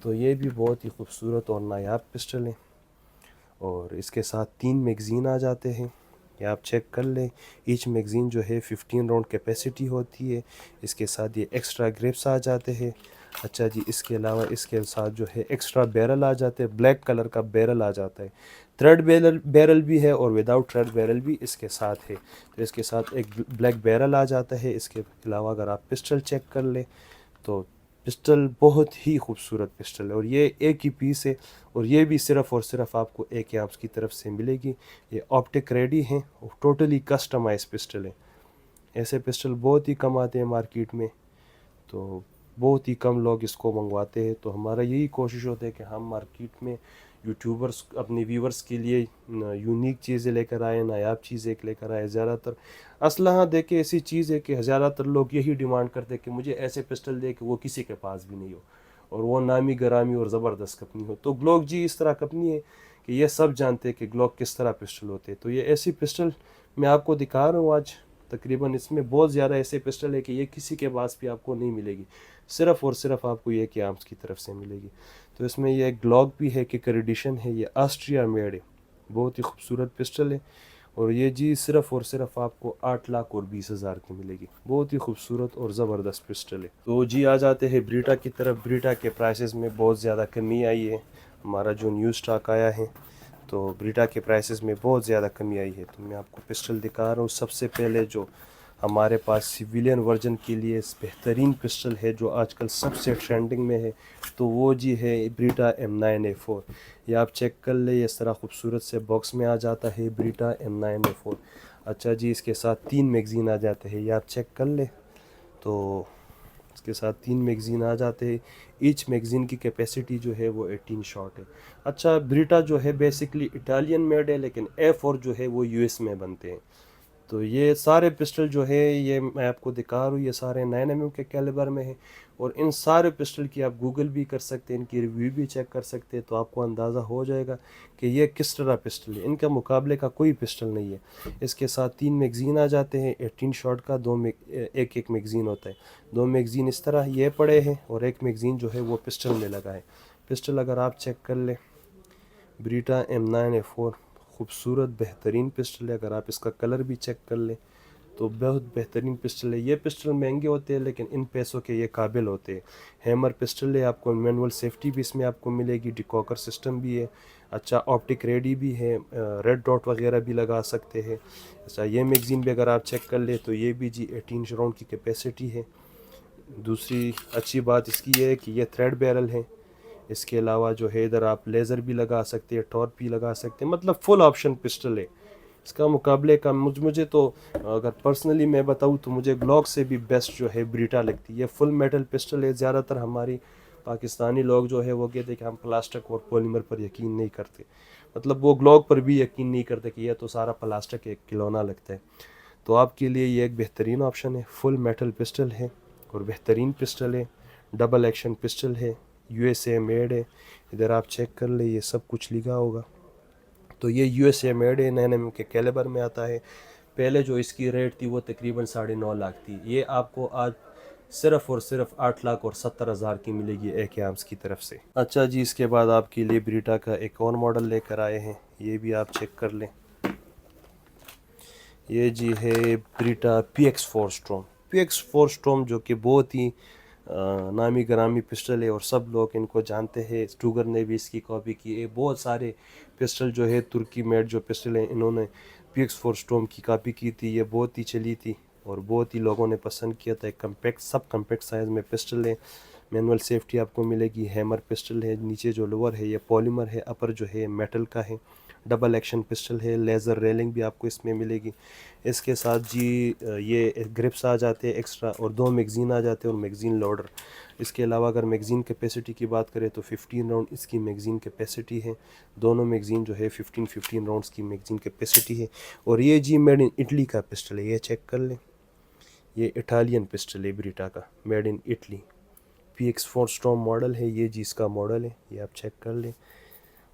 तो ये भी बहुत ही खूबसूरत और नायाब पिस्टल है और इसके साथ 3 मैगज़ीन आ जाते हैं। ये आप चेक कर लें, ईच मैगज़ीन जो है 15 राउंड कैपेसिटी होती है। इसके साथ ये एक्स्ट्रा ग्रिप्स आ जाते हैं। अच्छा जी, इसके अलावा इसके साथ जो है एक्स्ट्रा बैरल आ जाते हैं, ब्लैक कलर का बैरल आ जाता है। थ्रेड बैरल भी है और विदाउट थ्रेड बैरल भी इसके साथ है। तो इसके साथ एक ब्लैक बैरल आ जाता है। इसके अलावा अगर आप पिस्टल चेक कर लें तो पिस्टल बहुत ही खूबसूरत पिस्टल है और ये एक ही पीस है और ये भी सिर्फ़ और सिर्फ आपको AK आर्म्स की तरफ से मिलेगी। ये ऑप्टिक रेडी है और टोटली कस्टमाइज पिस्टल है। ऐसे पिस्टल बहुत ही कम आते हैं मार्केट में, तो बहुत ही कम लोग इसको मंगवाते हैं। तो हमारा यही कोशिश होता है कि हम मार्केट में यूट्यूबर्स अपने व्यूवर्स के लिए यूनिक चीज़ें लेकर आए, नायाब चीज़ें लेकर आए। ज़्यादातर असला हाँ देखिए ऐसी चीज़ है कि ज़्यादातर लोग यही डिमांड करते हैं कि मुझे ऐसे पिस्टल दे कि वो किसी के पास भी नहीं हो और वो नामी गरामी और ज़बरदस्त कंपनी हो। तो ग्लॉक जी इस तरह कंपनी है कि ये सब जानते हैं कि ग्लॉक किस तरह पिस्टल होते हैं। तो ये ऐसी पिस्टल मैं आपको दिखा रहा हूँ आज। तकरीबन इसमें बहुत ज़्यादा ऐसे पिस्टल है कि ये किसी के पास भी आपको नहीं मिलेगी, सिर्फ़ और सिर्फ आपको ये कि आर्म्स की तरफ से मिलेगी। तो इसमें ये ग्लॉक भी है कि एडिशन है, ये ऑस्ट्रिया मेड है, बहुत ही खूबसूरत पिस्टल है। और ये जी सिर्फ़ और सिर्फ आपको 8,20,000 की मिलेगी। बहुत ही खूबसूरत और ज़बरदस्त पिस्टल है। तो जी आ जाते हैं ब्रीटा की तरफ। ब्रीटा के प्राइसेस में बहुत ज़्यादा कमी आई है। हमारा जो न्यू स्टॉक आया है तो ब्रीटा के प्राइसेस में बहुत ज़्यादा कमी आई है। तो मैं आपको पिस्टल दिखा रहा हूँ। सबसे पहले जो हमारे पास सिविलियन वर्जन के लिए बेहतरीन पिस्टल है जो आजकल सबसे ट्रेंडिंग में है, तो वो जी है ब्रीटा M9A4। ये आप चेक कर ले, इस तरह खूबसूरत से बॉक्स में आ जाता है ब्रीटा M9A4। अच्छा जी, इसके साथ 3 मैगज़ीन आ जाते हैं, ये आप चेक कर ले। तो इसके साथ 3 मैगज़ीन आ जाते हैं। ईच मैगज़ीन की कैपेसिटी जो है वो 18 शॉट है। अच्छा, ब्रीटा जो है बेसिकली इटालियन मेड है, लेकिन A4 जो है वो US में बनते हैं। तो ये सारे पिस्टल जो है ये मैं आपको दिखा रहा हूँ, ये सारे 9mm के कैलिबर में है। और इन सारे पिस्टल की आप गूगल भी कर सकते हैं, इनकी रिव्यू भी चेक कर सकते हैं, तो आपको अंदाज़ा हो जाएगा कि ये किस तरह पिस्टल है। इनका मुकाबले का कोई पिस्टल नहीं है। इसके साथ 3 मैगज़ीन आ जाते हैं 18 शॉट का। एक मैगज़ीन होता है। 2 मैगज़ीन इस तरह ये पड़े हैं और एक मैगज़ीन जो है वो पिस्टल में लगा है। पिस्टल अगर आप चेक कर ले, ब्रीटा M9A4 खूबसूरत बेहतरीन पिस्टल है। अगर आप इसका कलर भी चेक कर लें तो बहुत बेहतरीन पिस्टल है। ये पिस्टल महंगे होते हैं लेकिन इन पैसों के ये काबिल होते हैं। हैमर पिस्टल है, आपको मैनुअल सेफ्टी भी इसमें आपको मिलेगी, डिकॉकर सिस्टम भी है, अच्छा ऑप्टिक रेडी भी है, रेड डॉट वगैरह भी लगा सकते हैं। अच्छा, ये मैगज़ीन भी अगर आप चेक कर ले तो ये भी जी 18 राउंड की कैपेसिटी है। दूसरी अच्छी बात इसकी ये है कि ये थ्रेड बैरल है। इसके अलावा जो है इधर आप लेज़र भी लगा सकते हैं, टॉर्क भी लगा सकते हैं, मतलब फुल ऑप्शन पिस्टल है। इसका मुकाबले का मुझे तो अगर पर्सनली मैं बताऊँ तो मुझे ग्लॉक से भी बेस्ट जो है ब्रीटा लगती है। ये फुल मेटल पिस्टल है। ज़्यादातर हमारी पाकिस्तानी लोग जो है वो कहते हैं कि हम प्लास्टिक और पॉलीमर पर यकीन नहीं करते, मतलब वो ग्लॉक पर भी यकीन नहीं करते कि यह तो सारा प्लास्टिक एक खिलौना लगता है। तो आपके लिए ये एक बेहतरीन ऑप्शन है। फुल मेटल पिस्टल है और बेहतरीन पिस्टल है। डबल एक्शन पिस्टल है, USA मेड है। इधर आप चेक कर ले, ये सब कुछ लिखा होगा। तो ये USA मेड है, 9mm के कैलिबर में आता है। पहले जो इसकी रेट थी वो तकरीबन 9.5 लाख थी। ये आपको आज सिर्फ़ और सिर्फ 8,70,000 की मिलेगी AK आर्म्स की तरफ से। अच्छा जी, इसके बाद आपके लिए ब्रीटा का एक और मॉडल लेकर आए हैं, ये भी आप चेक कर लें। ये जी है ब्रीटा PX4 स्टॉर्म। PX4 स्टॉर्म जो कि बहुत ही नामी ग्रामी पिस्टल है और सब लोग इनको जानते हैं। स्टूगर ने भी इसकी कॉपी की है। बहुत सारे पिस्टल जो है तुर्की मेड जो पिस्टल है इन्होंने PX4 स्टॉर्म की कॉपी की थी। ये बहुत ही चली थी और बहुत ही लोगों ने पसंद किया था। कम्पैक्ट सब कम्पैक्ट साइज़ में पिस्टल है। मैनुअल सेफ्टी आपको मिलेगी। हैमर पिस्टल है, नीचे जो लोअर है ये पॉलीमर है, अपर जो है मेटल का है। डबल एक्शन पिस्टल है, लेज़र रेलिंग भी आपको इसमें मिलेगी। इसके साथ जी ये ग्रिप्स आ जाते हैं एक्स्ट्रा और 2 मैगज़ीन आ जाते हैं और मैगज़ीन लोडर। इसके अलावा अगर मैगज़ीन कैपेसिटी की बात करें तो 15 राउंड इसकी मैगज़ीन कैपेसिटी है। दोनों मैगज़ीन जो है 15 राउंड्स की मैगज़ीन कैपेसिटी है। और ये जी मेड इन इटली का पिस्टल है, ये चेक कर लें। ये इटालियन पिस्टल है ब्रीटा का, made in Italy. PX4 storm model है, ये जी इसका मॉडल है, ये आप चेक कर लें।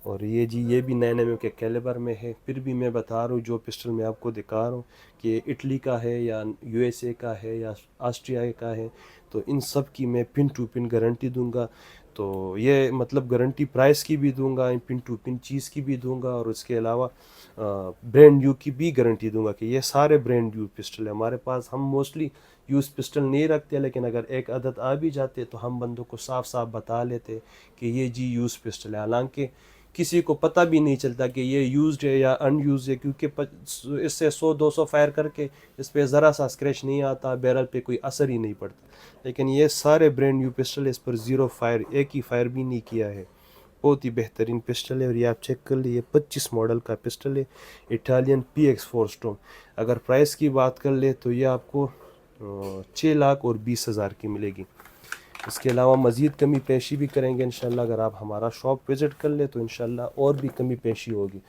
और ये जी ये भी 9mm के कैलिबर में है। फिर भी मैं बता रहा हूँ जो पिस्टल मैं आपको दिखा रहा हूँ कि इटली का है या USA का है या ऑस्ट्रिया का है, तो इन सब की मैं पिन टू पिन गारंटी दूंगा। तो ये मतलब गारंटी प्राइस की भी दूंगा, पिन टू पिन चीज़ की भी दूंगा और उसके अलावा ब्रांड न्यू की भी गारंटी दूंगा कि ये सारे ब्रांड न्यू पिस्टल है हमारे पास। हम मोस्टली यूज़ पिस्टल नहीं रखते, लेकिन अगर एक आदत आ भी जाते तो हम बंदों को साफ साफ बता लेते कि ये जी यूज़ पिस्टल है। हालांकि किसी को पता भी नहीं चलता कि ये यूज्ड है या अनयूज है, क्योंकि इससे 100-200 फायर करके इस पर ज़रा सा स्क्रैच नहीं आता, बैरल पे कोई असर ही नहीं पड़ता। लेकिन ये सारे ब्रांड न्यू पिस्टल, इस पर ज़ीरो फायर, एक ही फायर भी नहीं किया है। बहुत ही बेहतरीन पिस्टल है और ये आप चेक कर लीजिए 25 मॉडल का पिस्टल है, इटालियन PX4 स्टॉर्म। अगर प्राइस की बात कर ले तो ये आपको 6,20,000 की मिलेगी। इसके अलावा मज़ीद कमी पेशी भी करेंगे इंशाल्लाह। अगर आप हमारा शॉप विज़िट कर ले तो इंशाल्लाह और भी कमी पेशी होगी।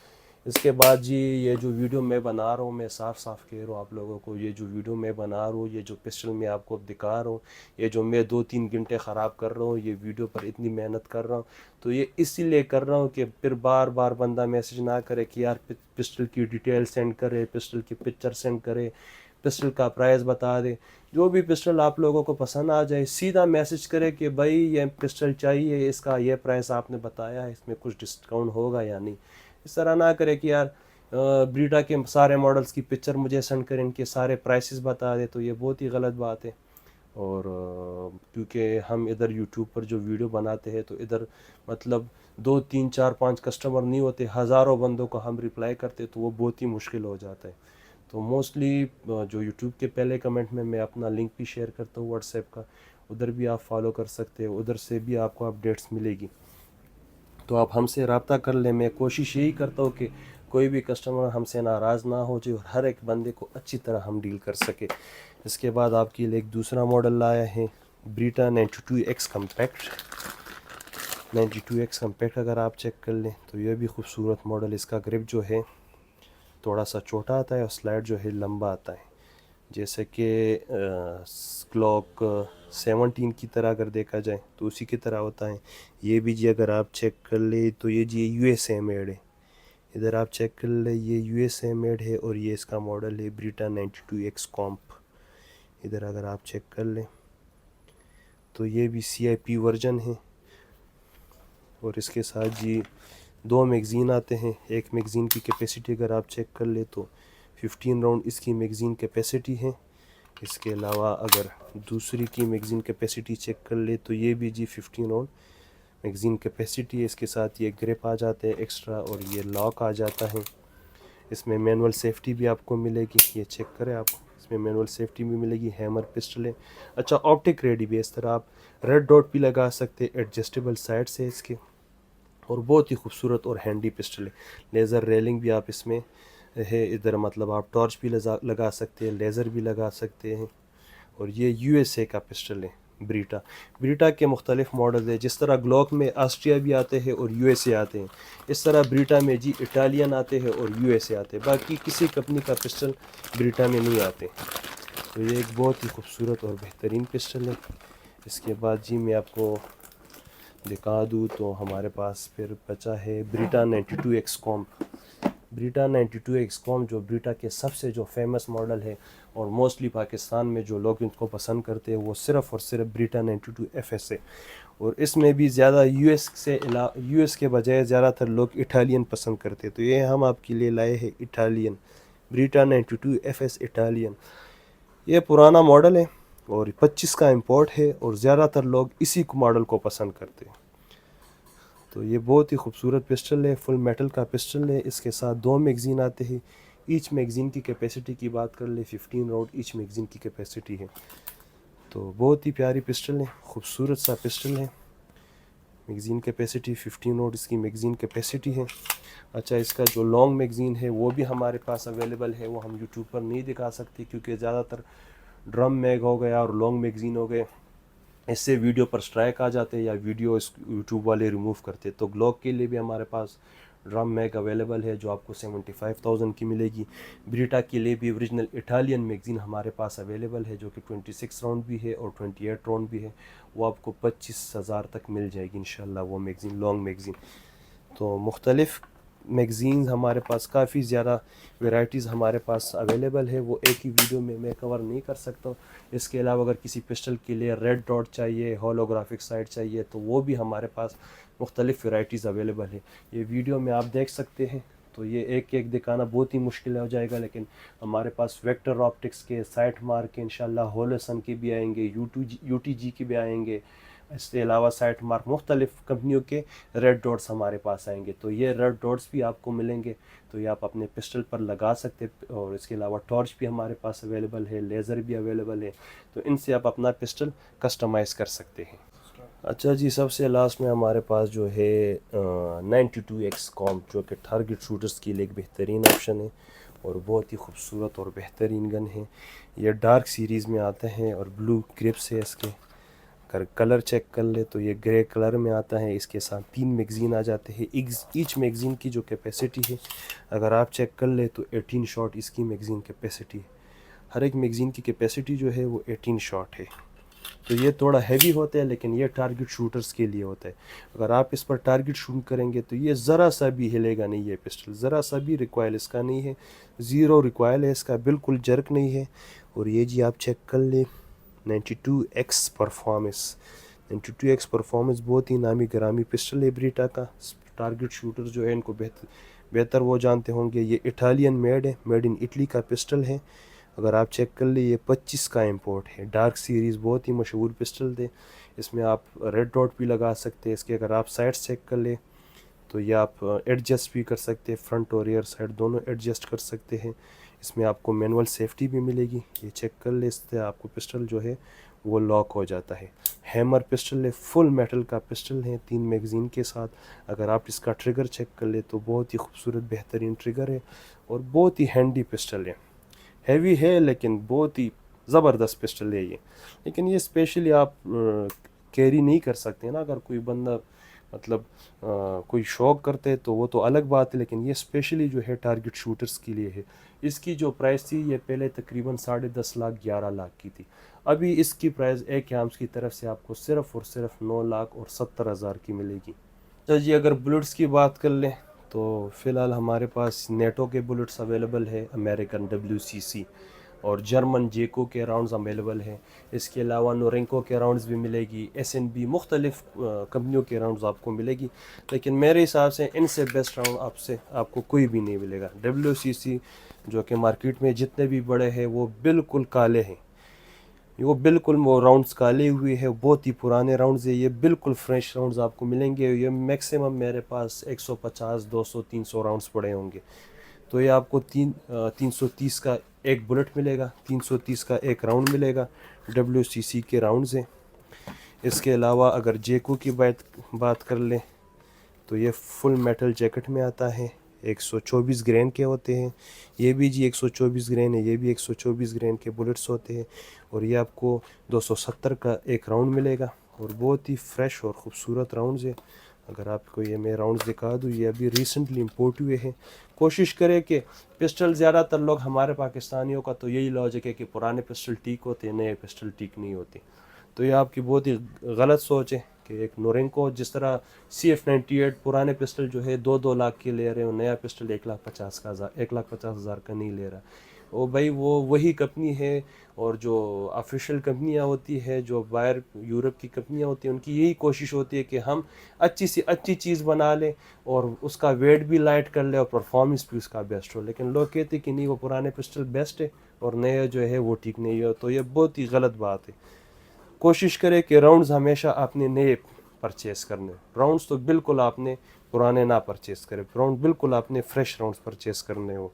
इसके बाद जी ये जो वीडियो मैं बना रहा हूँ, मैं साफ साफ कह रहा हूँ आप लोगों को, ये जो वीडियो मैं बना रहा हूँ, ये जो पिस्टल मैं आपको दिखा रहा हूँ, ये जो मैं 2-3 घंटे ख़राब कर रहा हूँ, ये वीडियो पर इतनी मेहनत कर रहा हूँ, तो ये इसीलिए कर रहा हूँ कि फिर बार बार बंदा मैसेज ना करे कि यार पिस्टल की डिटेल सेंड करे, पिस्टल की पिक्चर सेंड करे, पिस्टल का प्राइस बता दे। जो भी पिस्टल आप लोगों को पसंद आ जाए सीधा मैसेज करे कि भाई ये पिस्टल चाहिए, इसका ये प्राइस आपने बताया है, इसमें कुछ डिस्काउंट होगा या नहीं। इस तरह ना करे कि यार ब्रीडा के सारे मॉडल्स की पिक्चर मुझे सेंड करें, इनके सारे प्राइसेस बता दे, तो ये बहुत ही गलत बात है। और क्योंकि हम इधर यूट्यूब पर जो वीडियो बनाते हैं तो इधर मतलब 2-3-4-5 कस्टमर नहीं होते, हज़ारों बंदों को हम रिप्लाई करते, तो वो बहुत ही मुश्किल हो जाता है। तो मोस्टली जो यूट्यूब के पहले कमेंट में मैं अपना लिंक भी शेयर करता हूँ व्हाट्सएप का, उधर भी आप फॉलो कर सकते हो, उधर से भी आपको अपडेट्स मिलेगी। तो आप हमसे रब्ता कर लें। मैं कोशिश यही करता हूँ कि कोई भी कस्टमर हमसे नाराज़ ना हो जाए और हर एक बंदे को अच्छी तरह हम डील कर सके। इसके बाद आपके लिए एक दूसरा मॉडल लाया है, ब्रीटा 92X कम्पैक्ट। 92X कम्पैक्ट अगर आप चेक कर लें तो ये भी खूबसूरत मॉडल। इसका ग्रिप जो है थोड़ा सा छोटा आता है और स्लाइड जो है लंबा आता है, जैसे कि क्लॉक 17 की तरह अगर देखा जाए तो उसी की तरह होता है। ये भी जी अगर आप चेक कर ले तो ये जी USA मेड है। इधर आप चेक कर ले ये USA मेड है और ये इसका मॉडल है ब्रीटा 92X कॉम्प। इधर अगर आप चेक कर ले तो ये भी CIP वर्जन है और इसके साथ जी 2 मैगज़ीन आते हैं। एक मैगज़ीन की कैपेसिटी अगर आप चेक कर ले तो 15 राउंड इसकी मैगज़ीन कैपेसिटी है। इसके अलावा अगर दूसरी की मैगज़ीन कैपेसिटी चेक कर ले तो ये भी जी 15 राउंड मैगज़ीन कैपेसिटी है। इसके साथ ये ग्रिप आ जाते हैं एक्स्ट्रा और ये लॉक आ जाता है। इसमें मैनुअल सेफ्टी भी आपको मिलेगी, ये चेक करें आप, इसमें मैनुअल सेफ्टी भी मिलेगी। हैमर पिस्टल है, अच्छा ऑप्टिक रेडी भी है। इस तरह आप रेड डॉट भी लगा सकते हैं, एडजस्टेबल साइड्स है इसके, और बहुत ही खूबसूरत और हैंडी पिस्टल है। लेज़र रेलिंग भी आप इसमें है, इधर मतलब आप टॉर्च भी लगा सकते हैं, लेज़र भी लगा सकते हैं। और ये USA का पिस्टल है ब्रीटा। ब्रीटा के मुख्तलिफ मॉडल है, जिस तरह ग्लॉक में ऑस्ट्रिया भी आते हैं और USA आते हैं, इस तरह ब्रीटा में जी इटालियन आते हैं और USA आते हैं। बाकी किसी कंपनी का पिस्टल ब्रीटा में नहीं आते। तो ये एक बहुत ही खूबसूरत और बेहतरीन पिस्टल है। इसके बाद जी मैं आपको दिखा दूँ तो हमारे पास फिर बचा है ब्रीटा 92X कॉम्प। ब्रीटा 92X कॉम्प जो ब्रीटा के सबसे जो फेमस मॉडल है और मोस्टली पाकिस्तान में जो लोग इनको पसंद करते हैं वो सिर्फ़ और सिर्फ ब्रीटा 92FS है। और इसमें भी ज़्यादा US के बजाय ज़्यादातर लोग इटालियन पसंद करते हैं, तो ये हम आपके लिए लाए हैं इटालियन ब्रीटा 92FS इटालियन। ये पुराना मॉडल है और 25 का इंपोर्ट है और ज़्यादातर लोग इसी मॉडल को पसंद करते हैं। तो ये बहुत ही खूबसूरत पिस्टल है, फुल मेटल का पिस्टल है। इसके साथ 2 मैगज़ीन आते हैं। ईच मैगज़ीन की कैपेसिटी की बात कर ले 15 राउंड ईच मैगज़ीन की कैपेसिटी है। तो बहुत ही प्यारी पिस्टल है, खूबसूरत सा पिस्टल है। मैगज़ीन कैपेसिटी 15 राउंड इसकी मैगज़ीन कैपेसिटी है। अच्छा, इसका जो लॉन्ग मैगज़ीन है वो भी हमारे पास अवेलेबल है, वो हम यूट्यूब पर नहीं दिखा सकते क्योंकि ज़्यादातर ड्रम मैग हो गया और लॉन्ग मैगज़ीन हो गए, इससे वीडियो पर स्ट्राइक आ जाते हैं या वीडियो इस यूट्यूब वाले रिमूव करते। तो ग्लॉक के लिए भी हमारे पास ड्रम मैग अवेलेबल है जो आपको 75,000 की मिलेगी। ब्रीटा के लिए भी ओरिजिनल इटालियन मैगज़ीन हमारे पास अवेलेबल है जो कि 26 राउंड भी है और 28 राउंड भी है, वो आपको 25,000 तक मिल जाएगी इंशाल्लाह वो मैगज़ीन, लॉन्ग मैगज़ीन। तो मुख्तलिफ़ मैगज़ीन हमारे पास काफ़ी ज़्यादा वैरायटीज़ हमारे पास अवेलेबल है, वो एक ही वीडियो में मैं कवर नहीं कर सकता। इसके अलावा अगर किसी पिस्टल के लिए रेड डॉट चाहिए, होलोग्राफिक साइड चाहिए, तो वो भी हमारे पास मुख्तलिफ़ वैरायटीज़ अवेलेबल है। ये वीडियो में आप देख सकते हैं, तो ये एक एक दिखाना बहुत ही मुश्किल हो जाएगा, लेकिन हमारे पास वेक्टर ऑप्टिक्स के, साइट मार्क के, इंशाल्लाह होलोसन के भी आएंगे, UTG के भी आएंगे। इसके अलावा साइट मार्क मुख्तलिफ़ कंपनियों के रेड डॉट्स हमारे पास आएंगे, तो ये रेड डॉट्स भी आपको मिलेंगे, तो ये आप अपने पिस्टल पर लगा सकते। और इसके अलावा टॉर्च भी हमारे पास अवेलेबल है, लेज़र भी अवेलेबल है, तो इनसे आप अपना पिस्टल कस्टमाइज़ कर सकते हैं। अच्छा जी, सबसे लास्ट में हमारे पास जो है 92X कॉम्प, जो कि टारगेट शूटर्स के लिए एक बेहतरीन ऑप्शन है और बहुत ही खूबसूरत और बेहतरीन गन है। ये डार्क सीरीज़ में आते हैं और ब्लू ग्रिप्स है इसके। अगर कलर चेक कर ले तो ये ग्रे कलर में आता है। इसके साथ 3 मैगज़ीन आ जाते हैं। ईच मैगज़ीन की जो कैपेसिटी है अगर आप चेक कर ले तो 18 शॉट इसकी मैगज़ीन कैपेसिटी है। हर एक मैगज़ीन की कैपेसिटी जो है वो 18 शॉट है। तो ये थोड़ा हैवी होता है, लेकिन ये टारगेट शूटर्स के लिए होता है। अगर आप इस पर टारगेट शूट करेंगे तो ये ज़रा सा भी हिलेगा नहीं। ये पिस्टल ज़रा सा भी रिकॉयल इसका नहीं है, ज़ीरो रिकॉयल है इसका, बिल्कुल जर्क नहीं है। और ये जी आप चेक कर ले 92X परफॉर्मेंस। 92X परफॉर्मेंस बहुत ही नामी ग्रामी पिस्टल है ब्रीटा का। टारगेट शूटर जो है इनको बेहतर वो जानते होंगे। ये इटालियन मेड है, मेड इन इटली का पिस्टल है। अगर आप चेक कर ले ये 25 का इंपोर्ट है। डार्क सीरीज़ बहुत ही मशहूर पिस्टल थे। इसमें आप रेड डॉट भी लगा सकते हैं। इसके अगर आप साइड्स चेक कर ले तो ये आप एडजस्ट भी कर सकते हैं, फ्रंट और रियर साइड दोनों एडजस्ट कर सकते हैं। इसमें आपको मैनुअल सेफ्टी भी मिलेगी। ये चेक कर ले, इससे आपको पिस्टल जो है वो लॉक हो जाता है। हैमर पिस्टल है, फुल मेटल का पिस्टल है 3 मैगज़ीन के साथ। अगर आप इसका ट्रिगर चेक कर ले तो बहुत ही खूबसूरत बेहतरीन ट्रिगर है और बहुत ही हैंडी पिस्टल है। हैवी है लेकिन बहुत ही ज़बरदस्त पिस्टल है ये। लेकिन ये स्पेशली आप कैरी नहीं कर सकते ना। अगर कोई बंदा मतलब कोई शौक करते हैं तो वो तो अलग बात है, लेकिन ये स्पेशली जो है टारगेट शूटर्स के लिए है। इसकी जो प्राइस थी ये पहले तकरीबन 10.5 लाख 11 लाख की थी। अभी इसकी प्राइस एक आर्म्स की तरफ से आपको सिर्फ और सिर्फ 9 लाख और 70 हज़ार की मिलेगी। तो जी अगर बुलेट्स की बात कर लें तो फ़िलहाल हमारे पास नेटो के बुलेट्स अवेलेबल है, अमेरिकन WCC और जर्मन जेको के राउंड्स अवेलेबल हैं। इसके अलावा नोरेंको के राउंड्स भी मिलेगी, SNB मुख्तलिफ़ कंपनियों के राउंड्स आपको मिलेगी। लेकिन मेरे हिसाब से इनसे बेस्ट राउंड आपको कोई भी नहीं मिलेगा। WCC जो कि मार्केट में जितने भी बड़े हैं वो बिल्कुल काले हैं। वो बिल्कुल वो राउंड्स काले हुए हैं, बहुत ही पुराने राउंड्स है। ये बिल्कुल फ्रेश राउंड्स आपको मिलेंगे। ये मैक्सिमम मेरे पास 150 200 300 राउंड्स पड़े होंगे। तो ये आपको 330 का एक बुलेट मिलेगा, 330 का एक राउंड मिलेगा। WCC के राउंड्स हैं। इसके अलावा अगर जेको की बात कर लें तो ये फुल मेटल जैकेट में आता है। 124 ग्रेन के होते हैं। ये भी जी 124 ग्रेन है, ये भी 124 ग्रेन के बुलेट्स होते हैं। और ये आपको 270 का एक राउंड मिलेगा और बहुत ही फ्रेश और ख़ूबसूरत राउंड्स है। अगर आपको ये मैं राउंड्स दिखा दूँ, ये अभी रिसेंटली इंपोर्ट हुए हैं। कोशिश करें कि पिस्टल ज़्यादातर लोग हमारे पाकिस्तानियों का तो यही लॉजिक है कि पुराने पिस्टल ठीक होते हैं, नए पिस्टल ठीक नहीं होते। तो ये आपकी बहुत ही गलत सोच है कि एक नोरेंको जिस तरह CF98 पुराने पिस्टल जो है 2-2 लाख के ले रहे हो, नया पिस्टल 1,50,000 का नहीं ले रहा। ओ भाई वो वही कंपनी है। और जो ऑफिशियल कंपनियां होती है, जो बाहर यूरोप की कंपनियां होती हैं, उनकी यही कोशिश होती है कि हम अच्छी सी अच्छी चीज़ बना लें और उसका वेट भी लाइट कर ले और परफॉर्मेंस भी उसका बेस्ट हो। लेकिन लोग कहते हैं कि नहीं वो पुराने पिस्टल बेस्ट है और नए जो है वो ठीक नहीं है। तो ये बहुत ही गलत बात है। कोशिश करें कि राउंड्स हमेशा आपने नए परचेस करने। राउंड्स तो बिल्कुल आपने पुराने ना परचेस करें। राउंड बिल्कुल आपने फ्रेश राउंड्स परचेस करने हो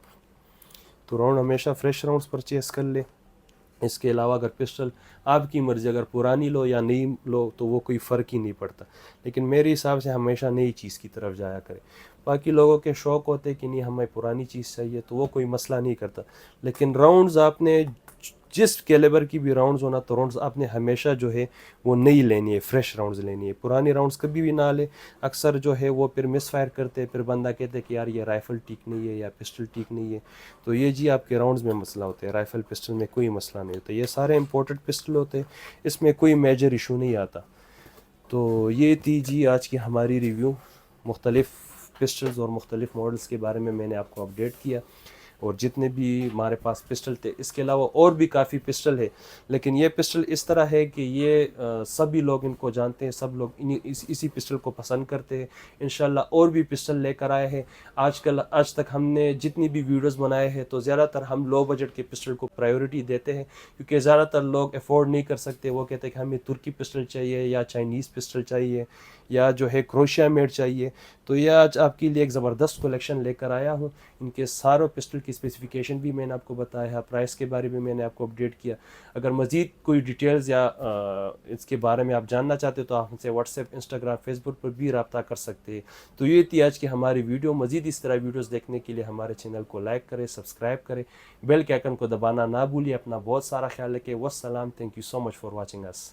तो राउंड हमेशा फ्रेश राउंड्स परचेस कर ले। इसके अलावा अगर पिस्टल आपकी मर्ज़ी, अगर पुरानी लो या नई लो तो वो कोई फ़र्क ही नहीं पड़ता। लेकिन मेरे हिसाब से हमेशा नई चीज़ की तरफ जाया करें। बाकी लोगों के शौक़ होते हैं कि नहीं हमें पुरानी चीज़ चाहिए, तो वो कोई मसला नहीं करता। लेकिन राउंड्स आपने जिस कैलिबर की भी राउंड्स होना, तो राउंड्स आपने हमेशा जो है वो नई लेनी है, फ्रेश राउंड्स लेनी है। पुरानी राउंड्स कभी भी ना ले। अक्सर जो है वो फिर मिस फायर करते हैं, फिर बंदा कहते हैं कि यार ये राइफ़ल ठीक नहीं है या पिस्टल ठीक नहीं है। तो ये जी आपके राउंड्स में मसला होता है। राइफ़ल पिस्टल में कोई मसला नहीं होता। ये सारे इंपोर्टेड पिस्टल होते हैं, इसमें कोई मेजर इशू नहीं आता। तो ये थी जी आज की हमारी रिव्यू। मुख्तलिफ़ पिस्टल्स और मुख्तलिफ़ मॉडल्स के बारे में मैंने आपको अपडेट किया और जितने भी हमारे पास पिस्टल थे। इसके अलावा और भी काफ़ी पिस्टल है, लेकिन ये पिस्टल इस तरह है कि ये सभी लोग इनको जानते हैं, सब लोग इसी पिस्टल को पसंद करते हैं। इंशाल्लाह और भी पिस्टल लेकर आए हैं। आज तक हमने जितनी भी वीडियोस बनाए हैं तो ज़्यादातर हम लो बजट के पिस्टल को प्रायोरिटी देते हैं, क्योंकि ज़्यादातर लोग अफोर्ड नहीं कर सकते। वो कहते हैं कि हमें तुर्की पिस्टल चाहिए या चाइनीज़ पिस्टल चाहिए या जो है क्रोशिया मेड चाहिए। तो ये आज आपके लिए एक ज़बरदस्त कलेक्शन लेकर आया हूँ। इनके सारों पिस्टल की स्पेसिफिकेशन भी मैंने आपको बताया, प्राइस के बारे में मैंने आपको अपडेट किया। अगर मज़ीद कोई डिटेल्स या इसके बारे में आप जानना चाहते हो तो आप हमसे व्हाट्सएप, इंस्टाग्राम, फेसबुक पर भी रब्ता कर सकते हैं। तो ये थी आज की हमारी वीडियो। मज़ीद इस तरह वीडियोज़ देखने के लिए हमारे चैनल को लाइक करें, सब्सक्राइब करें, बेल के आइकन को दबाना ना भूलिए। अपना बहुत सारा ख्याल रखें। वस्सलाम, thank you so much for watching us.